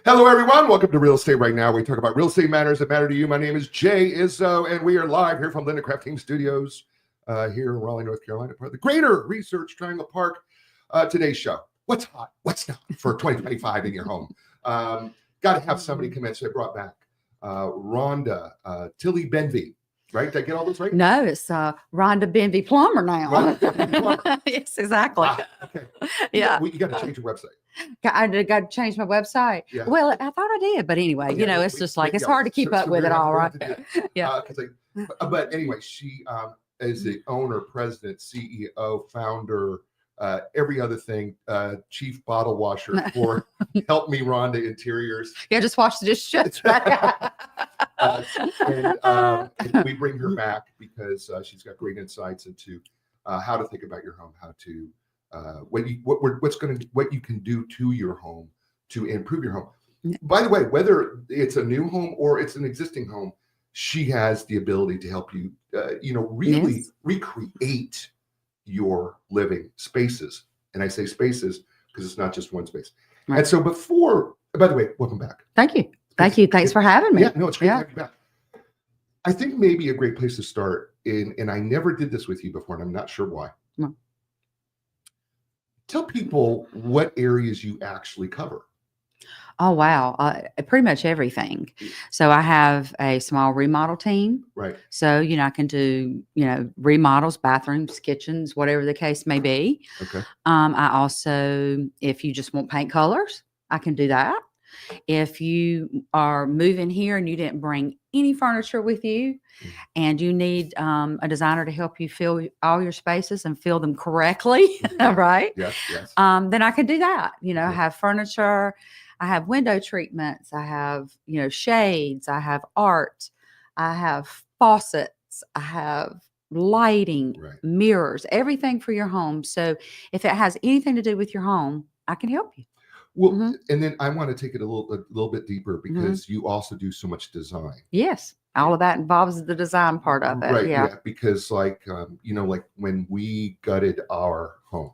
Hello, everyone. Welcome to Real Estate Right Now. We talk about real estate matters that matter to you. My name is Jay Izzo, and we are live here from Linda Craft Team Studios here in Raleigh, North Carolina, part of the Greater Research Triangle Park. Today's show, what's hot, what's not for 2025 in your home? Got to have somebody come in, so I brought back Rhonda Tilley Benvie. Right? Did I get all those right? No, it's Rhonda Benvie Plumber now. Rhonda Benvie Plumber. Yes, exactly. Okay. Yeah. You got to change your website. I got to change my website. Yeah. Well, I thought I did, but anyway, it's just like, it's hard to keep up with it all, right? Yeah. But anyway, she is the owner, president, CEO, founder, every other thing, chief bottle washer for Help Me Rhonda Interiors. Yeah, just watch the dish. And we bring her back because she's got great insights into how to think about your home, how to what you can do to your home to improve your home. By the way, whether it's a new home or it's an existing home, she has the ability to help you, really recreate your living spaces. And I say spaces because it's not just one space. Right. And so by the way, welcome back. Thank you. Thank you. Thanks for having me. Yeah, no, it's great to have you back. I think maybe a great place to start, and I never did this with you before, and I'm not sure why. No. Tell people what areas you actually cover. Oh, wow. Pretty much everything. So I have a small remodel team. Right. So, I can do, remodels, bathrooms, kitchens, whatever the case may be. Okay. I also, if you just want paint colors, I can do that. If you are moving here and you didn't bring any furniture with you and you need a designer to help you fill all your spaces and fill them correctly, right? Yes. Then I could do that. I have furniture, I have window treatments, I have, shades, I have art, I have faucets, I have lighting, mirrors, everything for your home. So if it has anything to do with your home, I can help you. Well, and then I want to take it a little bit deeper because you also do so much design. Yes, all of that involves the design part of it. Right. Yeah. Because like when we gutted our home,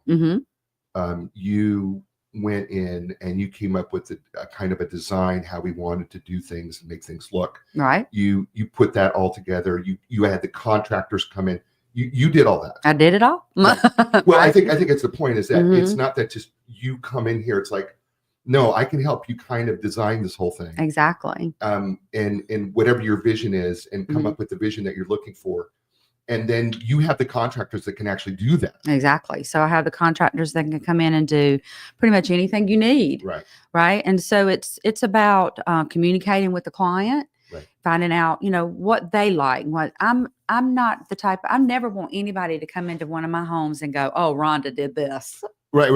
you went in and you came up with a kind of a design how we wanted to do things and make things look right. You put that all together. You had the contractors come in. You did all that. I did it all. Right. Well, I think it's the point is that it's not that just you come in here. It's like, no, I can help you kind of design this whole thing. Exactly. And whatever your vision is and come up with the vision that you're looking for. And then you have the contractors that can actually do that. Exactly. So I have the contractors that can come in and do pretty much anything you need. Right. Right. And so it's about communicating with the client, finding out, what they like. What I'm not the type, I never want anybody to come into one of my homes and go, oh, Rhonda did this. Right.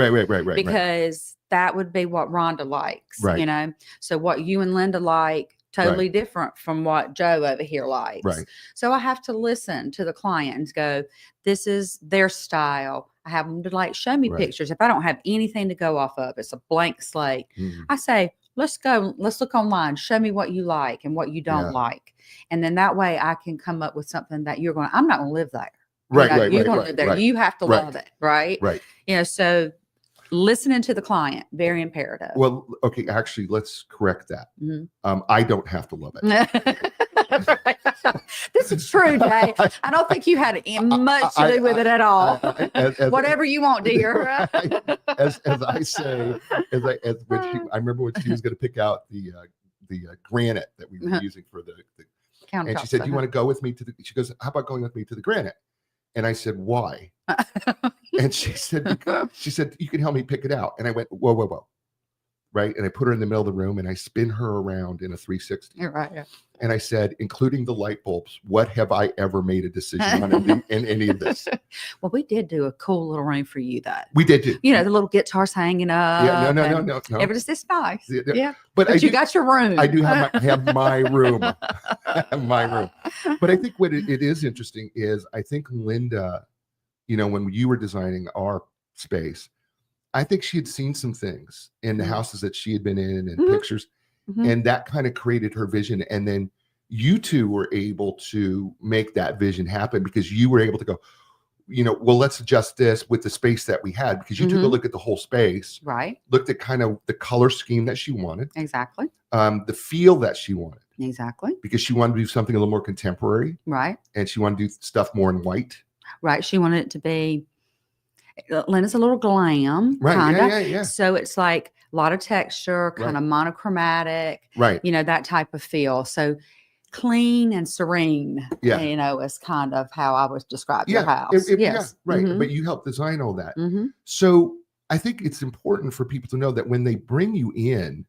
Because that would be what Rhonda likes, right. So what you and Linda like, totally different from what Joe over here likes. Right. So I have to listen to the client and go, this is their style. I have them to show me pictures. If I don't have anything to go off of, it's a blank slate. I say, let's look online. Show me what you like and what you don't like. And then that way I can come up with something that I'm not going to live there. Right. You're going to live there. Right. You have to love it. Right. Right. So listening to the client, very imperative. Well, okay, actually, let's correct that. I don't have to love it. This is true, Jay. I don't think you had much to do with it at all. Whatever you want, dear. As I say, I remember when she was going to pick out the granite that we were using for the and she said, "Do you want to go with me to the?" She goes, "How about going with me to the granite?" And I said, "Why?" And she said, "You can help me pick it out." And I went, whoa. Right. And I put her in the middle of the room and I spin her around in a 360. You're right. Yeah. And I said, including the light bulbs, what have I ever made a decision on in any of this? Well, we did do a cool little room for you, though. We did do. The little guitars hanging up. Yeah, no. Everything's this nice. Yeah. But you got your room. I do have my room. I have my room. But I think what it is interesting is I think Linda, when you were designing our space, I think she had seen some things in the houses that she had been in and pictures, and that kind of created her vision. And then you two were able to make that vision happen because you were able to go, well, let's adjust this with the space that we had, because you took a look at the whole space, Right. looked at kind of the color scheme that she wanted, Exactly. the feel that she wanted, Exactly. because she wanted to do something a little more contemporary, Right. and she wanted to do stuff more in white. Right. She wanted it to be, Lena's a little glam, Right. kind of. Yeah. So it's like a lot of texture, kind of monochromatic, Right. that type of feel. So clean and serene, Yeah. is kind of how I would describe your Yeah. house. Yes. Right. But you help design all that. Mm-hmm. So I think it's important for people to know that when they bring you in,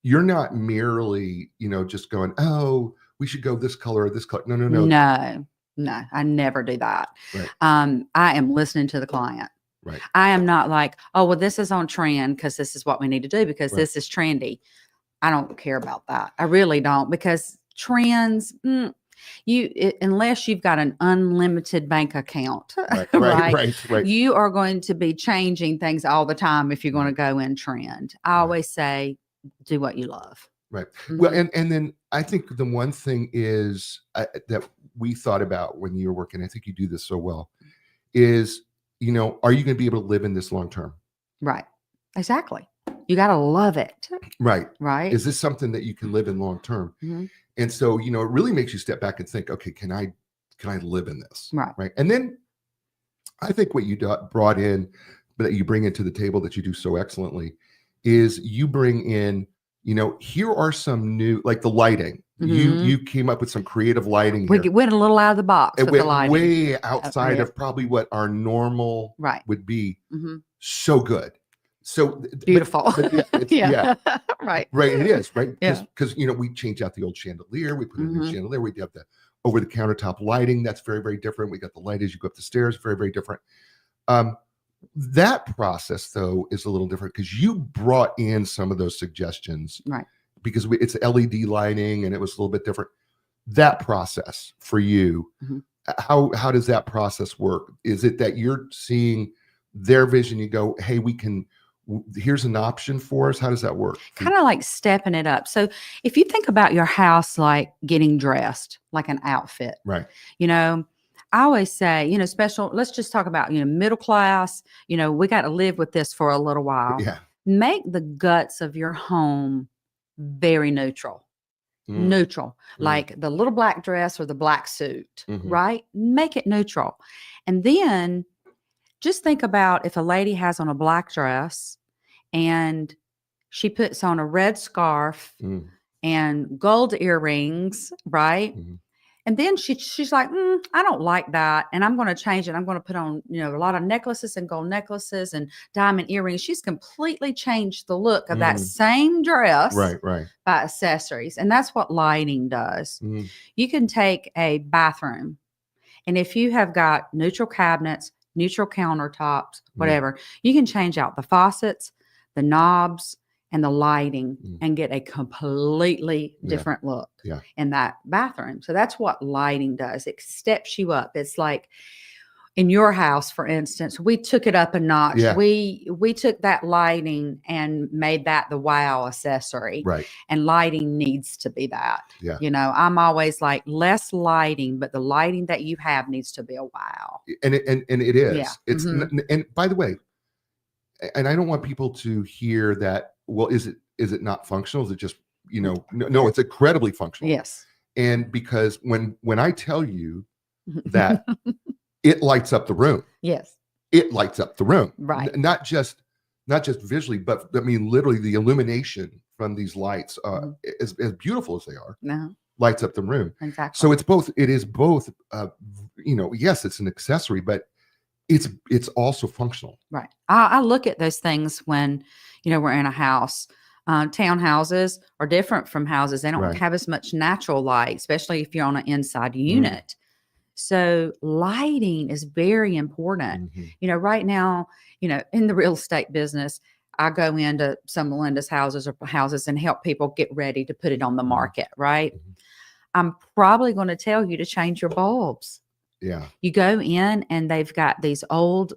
you're not merely, just going, oh, we should go this color or this color. No. No, I never do that. Right. I am listening to the client. Right. I am not like, oh, well, this is on trend because this is what we need to do because this is trendy. I don't care about that. I really don't, because trends, unless you've got an unlimited bank account, right, you are going to be changing things all the time if you're going to go in trend. I always say, do what you love. Right. Well, and then I think the one thing is that we thought about when you were working, I think you do this so well, is, are you going to be able to live in this long term? Right. Exactly. You got to love it. Right. Right. Is this something that you can live in long term? And so, it really makes you step back and think, okay, can I live in this? Right. Right. And then I think what you brought in, that you bring into the table that you do so excellently, is you bring in, here are some new, like the lighting. You came up with some creative lighting. We went a little out of the box. It with went the lighting. way outside of probably what our normal would be. So good. So beautiful. Yeah. Right. Right. It is. Right. Because, we changed out the old chandelier. We put in a new chandelier. We have the over the countertop lighting. That's very, very different. We got the light as you go up the stairs. Very, very different. That process, though, is a little different because you brought in some of those suggestions. Right. Because it's LED lighting and it was a little bit different. That process for you, how does that process work? Is it that you're seeing their vision? You go, hey, here's an option for us. How does that work? Kind of like stepping it up. So if you think about your house, like getting dressed, like an outfit, right? I always say, special, let's just talk about, middle class, we got to live with this for a little while. Yeah. Make the guts of your home very neutral. Like the little black dress or the black suit, right? Make it neutral. And then just think about if a lady has on a black dress and she puts on a red scarf and gold earrings, right? And then she's like, I don't like that. And I'm going to change it. I'm going to put on, a lot of necklaces and gold necklaces and diamond earrings. She's completely changed the look of that same dress by accessories. And that's what lighting does. You can take a bathroom, and if you have got neutral cabinets, neutral countertops, whatever, you can change out the faucets, the knobs, and the lighting and get a completely different look in that bathroom. So that's what lighting does. It steps you up. It's like in your house, for instance, we took it up a notch. Yeah. We took that lighting and made that the wow accessory. Right. And lighting needs to be that. Yeah. I'm always like, less lighting, but the lighting that you have needs to be a wow. And it is. Yeah. It's and by the way, and I don't want people to hear that, well, is it not functional? Is it just, no, it's incredibly functional. Yes. And because when I tell you that it lights up the room. Yes. It lights up the room. Right. Not just visually, but I mean, literally the illumination from these lights, as beautiful as they are, lights up the room. Exactly. So it is both, yes, it's an accessory, but it's also functional. Right. I look at those things when, we're in a house. Townhouses are different from houses. They don't have as much natural light, especially if you're on an inside unit. So lighting is very important. Right now, in the real estate business, I go into some of Linda's houses and help people get ready to put it on the market, right? I'm probably going to tell you to change your bulbs. Yeah. You go in and they've got these old,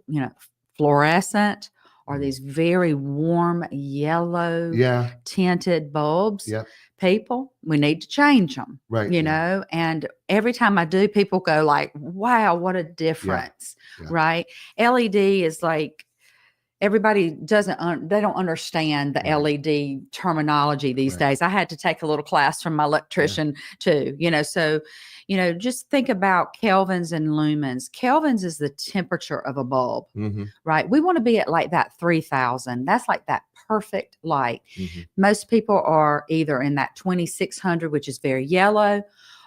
fluorescent are these very warm yellow Yeah. tinted bulbs. Yeah. People, we need to change them. Right. You know, and every time I do, people go like, wow, what a difference. Yeah. Right. LED is like, everybody they don't understand the Right. LED terminology these Right. days. I had to take a little class from my electrician too, you know, so, you know, just think about kelvins and lumens. Kelvins is the temperature of a bulb, right? We want to be at like that 3000. That's like that perfect light. Most people are either in that 2600, which is very yellow,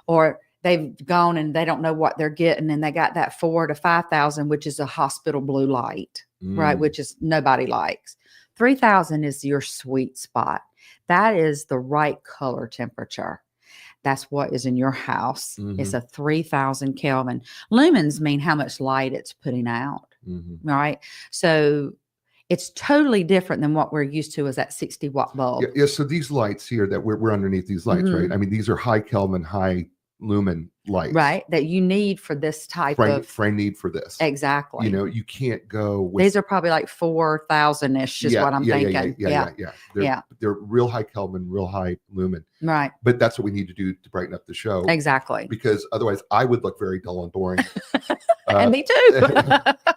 or they've gone and they don't know what they're getting, and they got that 4,000 to 5,000, which is a hospital blue light, right? Which is nobody likes. 3,000 is your sweet spot. That is the right color temperature. That's what is in your house. It's a 3,000 Kelvin. Lumens mean how much light it's putting out, right? So it's totally different than what we're used to as that 60 watt bulb. Yeah. So these lights here that we're underneath these lights, right? I mean, these are high Kelvin, high lumen lights, right? That you need for this type of frame need for this. Exactly. You know, you can't go with, these are probably like 4,000 ish is what I'm thinking. They're real high Kelvin, real high lumen. Right. But that's what we need to do to brighten up the show. Exactly. Because otherwise I would look very dull and boring. And me too.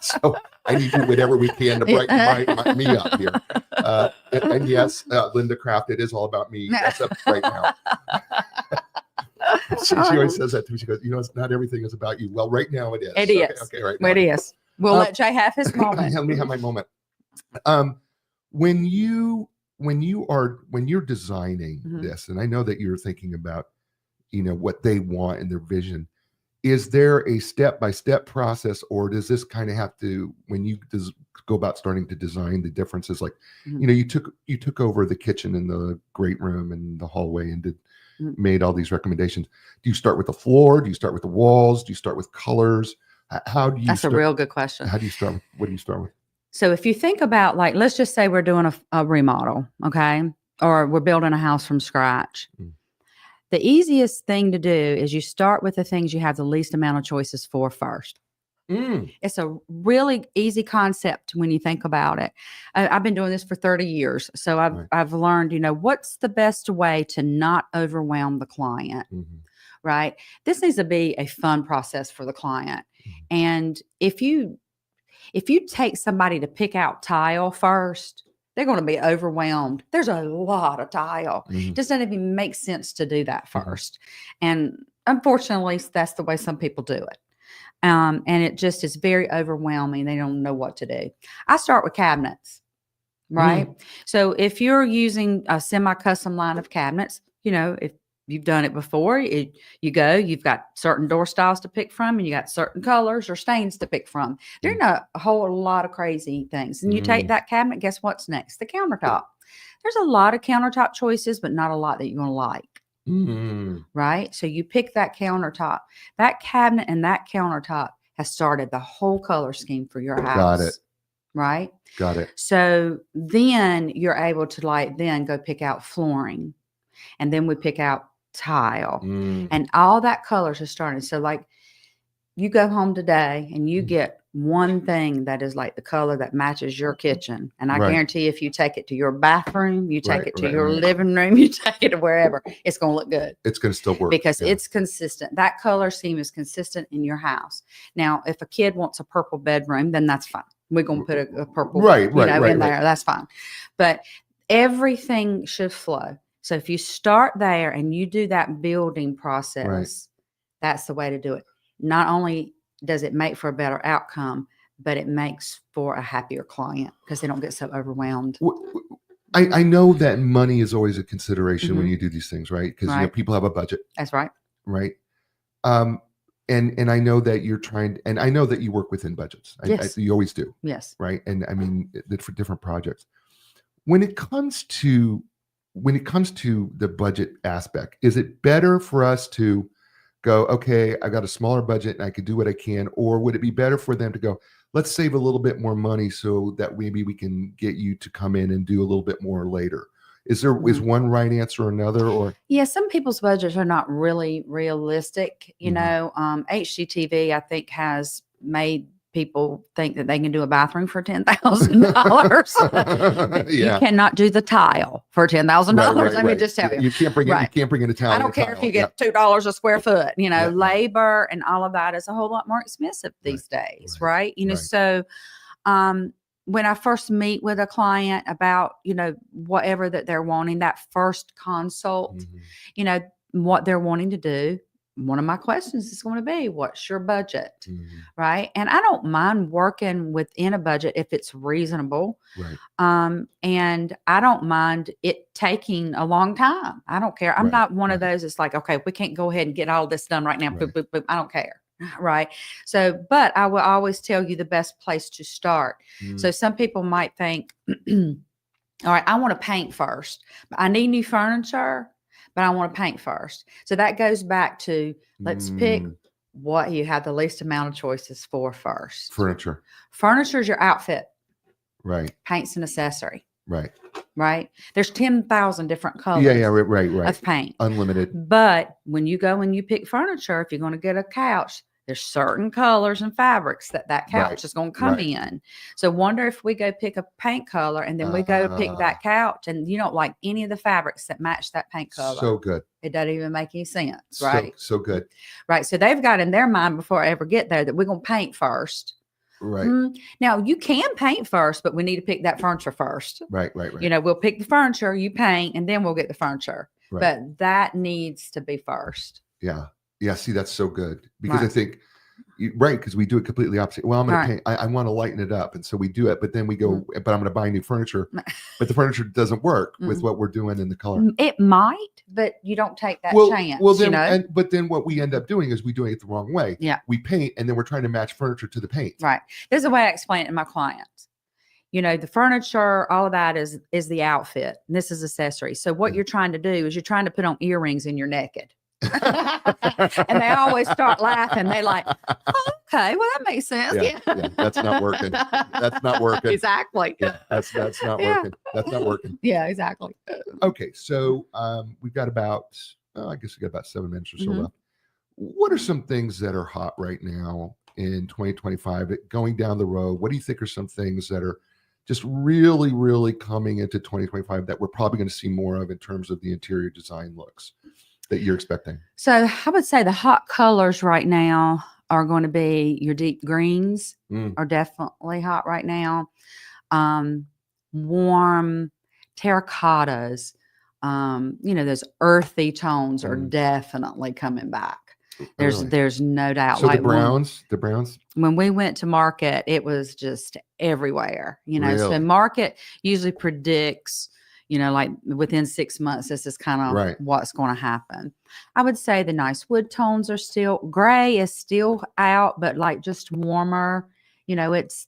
So I need to do whatever we can to brighten me up here. And yes, Linda Craft, it is all about me. That's up right now. She always says that to me. She goes, you know, it's not everything is about you. Well, right now it is. It is. Okay, right now. It is. We'll let Jay have his moment. Let me have my moment. When you're designing this, and I know that you're thinking about, you know, what they want and their vision, is there a step-by-step process, or does this kind of have to, when you go about starting to design the differences, like, you know, you took over the kitchen and the great room and the hallway and made all these recommendations. Do you start with the floor? Do you start with the walls? Do you start with colors? How do you That's a real good question. How do you start with, what do you start with? So if you think about, like, let's just say we're doing a remodel, okay? Or we're building a house from scratch. The easiest thing to do is you start with the things you have the least amount of choices for first. It's a really easy concept when you think about it. I've been doing this for 30 years. So I've learned, you know, what's the best way to not overwhelm the client, right? This needs to be a fun process for the client. And if you take somebody to pick out tile first, they're going to be overwhelmed. There's a lot of tile. It just doesn't even make sense to do that first. And unfortunately, that's the way some people do it. And it just is very overwhelming. They don't know what to do. I start with cabinets, right? So if you're using a semi-custom line of cabinets, you know, if you've done it before, you've got certain door styles to pick from, and you got certain colors or stains to pick from. There are not a whole lot of crazy things. And you take that cabinet, guess what's next? The countertop. There's a lot of countertop choices, but not a lot that you're going to like. Right? So you pick that countertop. That cabinet and that countertop has started the whole color scheme for your house. Got it. Right? Got it. So then you're able to then go pick out flooring. And then we pick out tile. And all that colors are starting. So like you go home today and you get one thing that is like the color that matches your kitchen. And I guarantee if you take it to your bathroom, you take it to your living room, you take it to wherever, it's going to look good. It's going to still work. Because it's consistent. That color scheme is consistent in your house. Now, if a kid wants a purple bedroom, then that's fine. We're going to put a purple in there. That's fine. But everything should flow. So if you start there and you do that building process, that's the way to do it. Not only does it make for a better outcome, but it makes for a happier client because they don't get so overwhelmed. I know that money is always a consideration when you do these things, right? Because you know, people have a budget. That's right. Right. And I know that you're trying, and I know that you work within budgets. Yes. You always do. Yes. Right. And I mean, for different projects. When it comes to the budget aspect, is it better for us to go, okay, I got a smaller budget and I can do what I can, or would it be better for them to go, let's save a little bit more money so that maybe we can get you to come in and do a little bit more later? Is one right answer or another? Or some people's budgets are not really realistic. You know, HGTV, I think, has made people think that they can do a bathroom for $10,000. You Yeah. cannot do the tile for $10,000. Let me just tell you. You can't bring Right. you can't bring in a tile. I don't care if you get $2 a square foot, Yeah. labor and all of that is a whole lot more expensive these days. Right. So, when I first meet with a client about, whatever that they're wanting, that first consult, what they're wanting to do, one of my questions is going to be, what's your budget? Right. And I don't mind working within a budget if it's reasonable. Right. And I don't mind it taking a long time. I don't care. I'm not one of those. It's like, okay, we can't go ahead and get all this done right now. Boop, boop, boop. I don't care. Right. So, but I will always tell you the best place to start. So some people might think, all right, I want to paint first. I need new furniture, but I want to paint first. So that goes back to, let's pick what you have the least amount of choices for first. Furniture. Furniture is your outfit. Right. Paint's an accessory. Right. Right. There's 10,000 different colors. Yeah. Right. Of paint. Unlimited. But when you go and you pick furniture, if you're going to get a couch, there's certain colors and fabrics that couch is going to come in. So wonder if we go pick a paint color and then we go pick that couch and you don't like any of the fabrics that match that paint color. So good. It doesn't even make any sense. Right. So good. Right. So they've got in their mind before I ever get there that we're going to paint first. Right. Now you can paint first, but we need to pick that furniture first. Right. We'll pick the furniture, you paint, and then we'll get the furniture. Right. But that needs to be first. Yeah. Yeah. See, that's so good because I think, because we do it completely opposite. Well, I'm going to paint. I want to lighten it up. And so we do it, but then we go, but I'm going to buy new furniture, but the furniture doesn't work with what we're doing in the color. It might, but you don't take that chance. Well, then, but then what we end up doing is we doing it the wrong way. Yeah. We paint and then we're trying to match furniture to the paint. Right. There's a way I explain it to my clients. The furniture, all of that is the outfit. And this is accessory. So what you're trying to do is you're trying to put on earrings and you're naked. And they always start laughing. They like, oh, okay, well, that makes sense. Yeah. That's not working. That's not working. Exactly. Yeah, that's not working. That's not working. Yeah, exactly. Okay, so we've got about, I guess we got about 7 minutes or so left. What are some things that are hot right now in 2025? Going down the road, what do you think are some things that are just really, really coming into 2025 that we're probably going to see more of in terms of the interior design looks that you're expecting? So I would say the hot colors right now are going to be your deep greens are definitely hot right now. Warm terracottas, those earthy tones are definitely coming back. There's no doubt. So like the browns. When we went to market, it was just everywhere. Really? So market usually predicts, like within 6 months, this is kind of what's going to happen. I would say the nice wood tones are still, gray is still out, but like just warmer. It's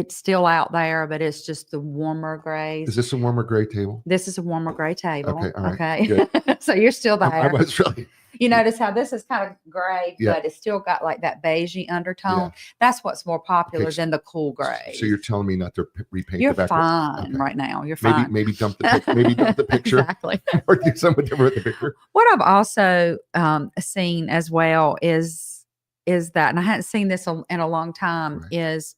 still out there, but it's just the warmer grays. Is this a warmer gray table? This is a warmer gray table. Okay. All right. Okay. So you're still there. I was really. You notice how this is kind of gray, but it's still got like that beigey undertone. Yeah. That's what's more popular than the cool gray. So you're telling me not to repaint the back? You're fine right now. You're fine. Maybe dump the picture. Exactly. Or do something different with the picture. What I've also seen as well is that, and I hadn't seen this in a long time, is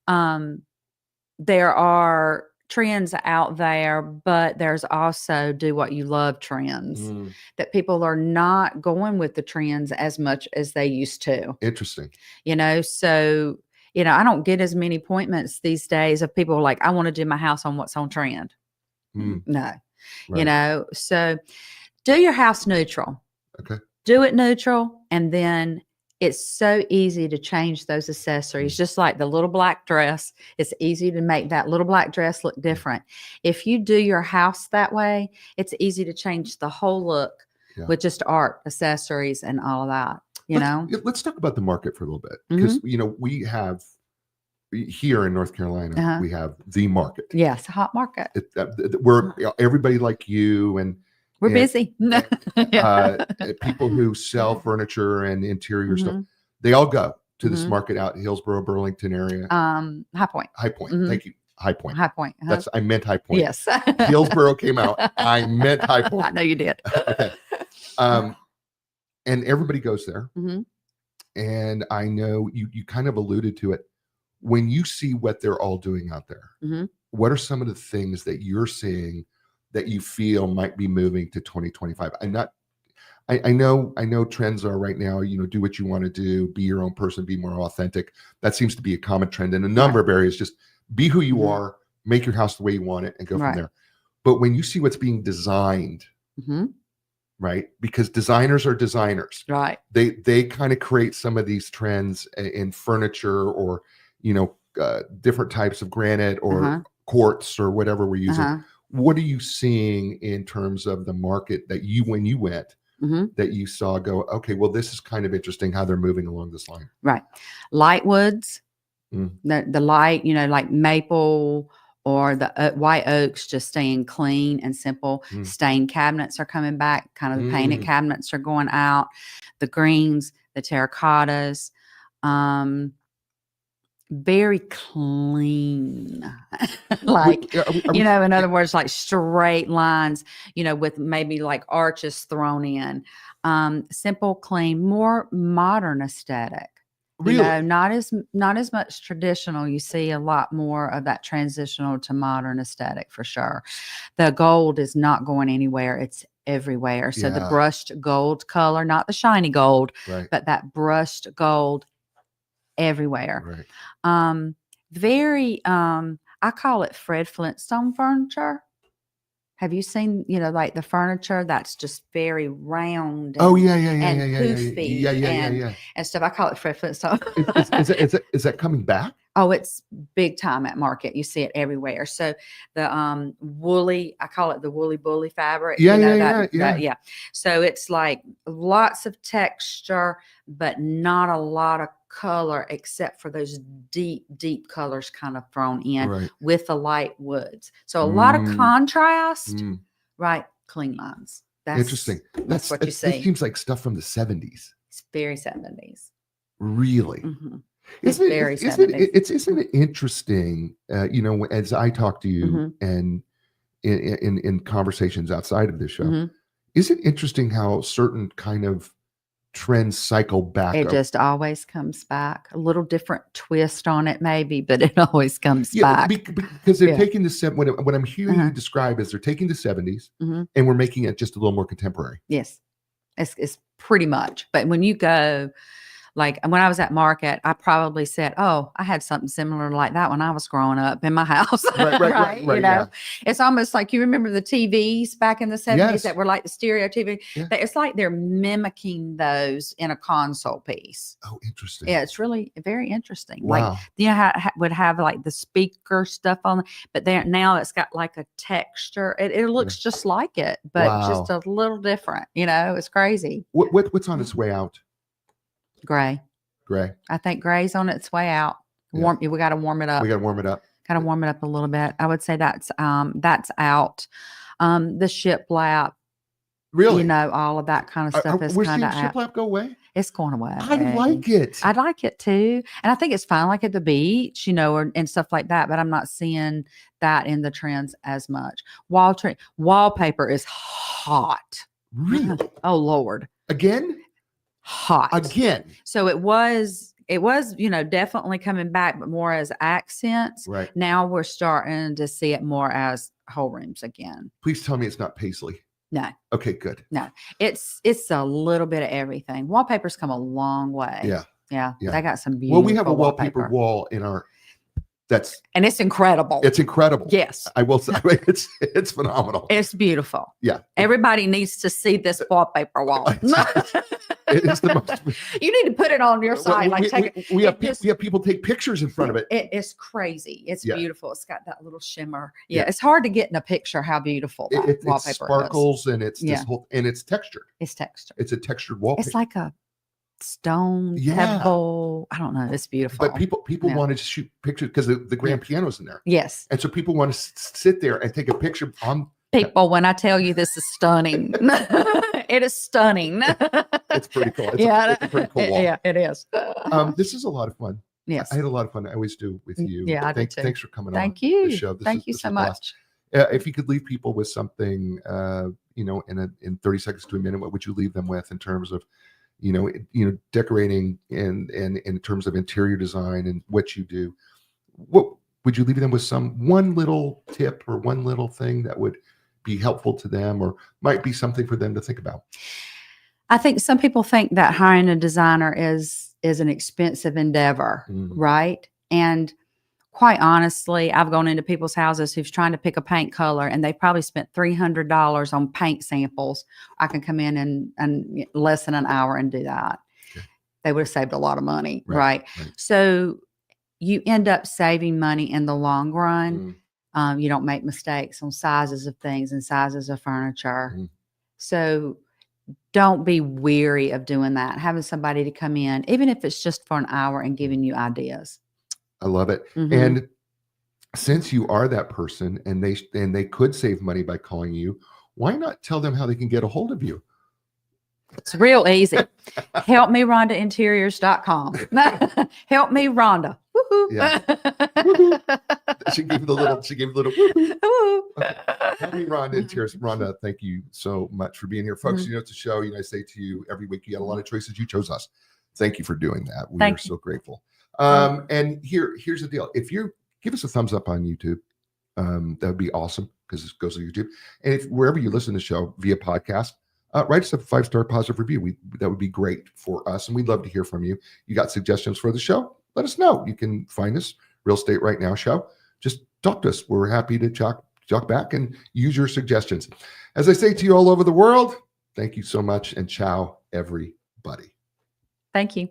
there are trends out there, but there's also do what you love trends that people are not going with the trends as much as they used to. Interesting. So, I don't get as many appointments these days of people like, I want to do my house on what's on trend. No, so do your house neutral. Okay. Do it neutral. And then it's so easy to change those accessories, just like the little black dress. It's easy to make that little black dress look different. If you do your house that way, it's easy to change the whole look with just art, accessories, and all of that. Let's talk about the market for a little bit because we have here in North Carolina, we have the market. Yes, a hot market. We're everybody like you and. We're busy. People who sell furniture and interior stuff, they all go to this market out in Hillsborough, Burlington area. High Point. High Point. Thank you. High Point. High Point. I meant High Point. Yes. Hillsborough came out. I meant High Point. I know you did. Okay. And everybody goes there. And I know you kind of alluded to it. when you see what they're all doing out there, Mm-hmm. what are some of the things that you're seeing that you feel might be moving to 2025? I know trends are right now, do what you want to do, be your own person, be more authentic. That seems to be a common trend in a number of areas. Just be who you are, make your house the way you want it, and go from there. But when you see what's being designed, right? Because designers are designers, right? They kind of create some of these trends in furniture, or different types of granite or quartz or whatever we're using. What are you seeing in terms of the market that when you went, that you saw go, okay, well, this is kind of interesting how they're moving along this line? Right. Light woods, the light, like maple or the white oaks, just staying clean and simple. Stained cabinets are coming back. Kind of the painted cabinets are going out. The greens, the terracottas, very clean, like, in other words, like straight lines, with maybe like arches thrown in, simple, clean, more modern aesthetic. Really? Not as much traditional. You see a lot more of that transitional to modern aesthetic for sure. The gold is not going anywhere. It's everywhere. So the brushed gold color, not the shiny gold, but that brushed gold everywhere. Very, I call it Fred Flintstone furniture. Have you seen, like the furniture that's just very round? And, poofy and stuff. I call it Fred Flintstone. Is that coming back? Oh, it's big time at market. You see it everywhere. So the woolly, I call it the woolly bully fabric. Yeah. So it's like lots of texture, but not a lot of color, except for those deep colors kind of thrown in with the light woods. So a lot of contrast, right? Clean lines. That's interesting. That's what you see. It seems like stuff from the 70s. It's very 70s. Really? Isn't it interesting? As I talk to you and in conversations outside of this show, is it interesting how certain kind of trends cycle back? It just always comes back. A little different twist on it, maybe, but it always comes back. Because they're taking the what I'm hearing you describe is they're taking the 70s and we're making it just a little more contemporary. Yes, it's pretty much. But when you go, like when I was at market, I probably said, "Oh, I had something similar like that when I was growing up in my house." Right. It's almost like you remember the TVs back in the 70s that were like the stereo TV. It's like they're mimicking those in a console piece. Oh, interesting. Yeah, it's really very interesting. Wow. Like how would have like the speaker stuff on, but now it's got like a texture. It looks just like it, but just a little different. It's crazy. What's on its way out? Gray. I think gray's on its way out. We got to warm it up. Got to warm it up a little bit. I would say that's out. The shiplap. Really? All of that kind of stuff is kind of out. Shiplap go away? It's going away. I like it. I like it too. And I think it's fine, like at the beach, and stuff like that. But I'm not seeing that in the trends as much. Wallpaper is hot. Really? Oh, Lord. Again? Hot again. So it was definitely coming back, but more as accents. Right now we're starting to see it more as whole rooms again. Please tell me it's not paisley. No. Okay, good. No, it's a little bit of everything. Wallpaper's come a long way. Yeah. They got some beautiful. Well, we have a wallpaper wall in our. And it's incredible. It's incredible. Yes. I will say it's phenomenal. It's beautiful. Yeah. Everybody needs to see this wallpaper wall. It is the most. You need to put it on your site. We have people take pictures in front of it. It's crazy. It's beautiful. It's got that little shimmer. Yeah. It's hard to get in a picture how beautiful that wallpaper is. It sparkles and it's this whole, and it's textured. It's textured. It's a textured wallpaper. It's like a stone pebble. I don't know. It's beautiful. But people wanted to shoot pictures because the grand piano's in there. Yes. And so people want to sit there and take a picture on. People, when I tell you this is stunning, it is stunning. It's pretty cool. It's a pretty cool wall. Yeah, it is. This is a lot of fun. Yes. I had a lot of fun. I always do with you. Yeah, I do too. Thanks for coming on. Thank you. The show. Thank you so much. If you could leave people with something, in 30 seconds to a minute, what would you leave them with in terms of, decorating and in terms of interior design and what you do, what would you leave them with one little tip or one little thing that would be helpful to them or might be something for them to think about? I think some people think that hiring a designer is an expensive endeavor, right? And quite honestly, I've gone into people's houses who's trying to pick a paint color and they probably spent $300 on paint samples. I can come in and less than an hour and do that. Okay. They would have saved a lot of money, right? So you end up saving money in the long run. You don't make mistakes on sizes of things and sizes of furniture. So don't be weary of doing that, having somebody to come in, even if it's just for an hour and giving you ideas. I love it. And since you are that person and they could save money by calling you, why not tell them how they can get a hold of you? It's real easy. Help me Rhonda Interiors.com. Help me Rhonda. Woo-hoo. Yeah. Woo-hoo. She gave the little woo-hoo. Help me Rhonda Interiors. Rhonda, thank you so much for being here. Folks, it's a show, I say to you every week, you got a lot of choices. You chose us. Thank you for doing that. We are so grateful. And here's the deal. If you give us a thumbs up on YouTube, that would be awesome because this goes to YouTube. And if wherever you listen to the show via podcast, write us a 5-star positive review. That would be great for us. And we'd love to hear from you. You got suggestions for the show? Let us know. You can find us, Real Estate Right Now Show. Just talk to us. We're happy to talk back and use your suggestions. As I say to you all over the world, thank you so much and ciao, everybody. Thank you.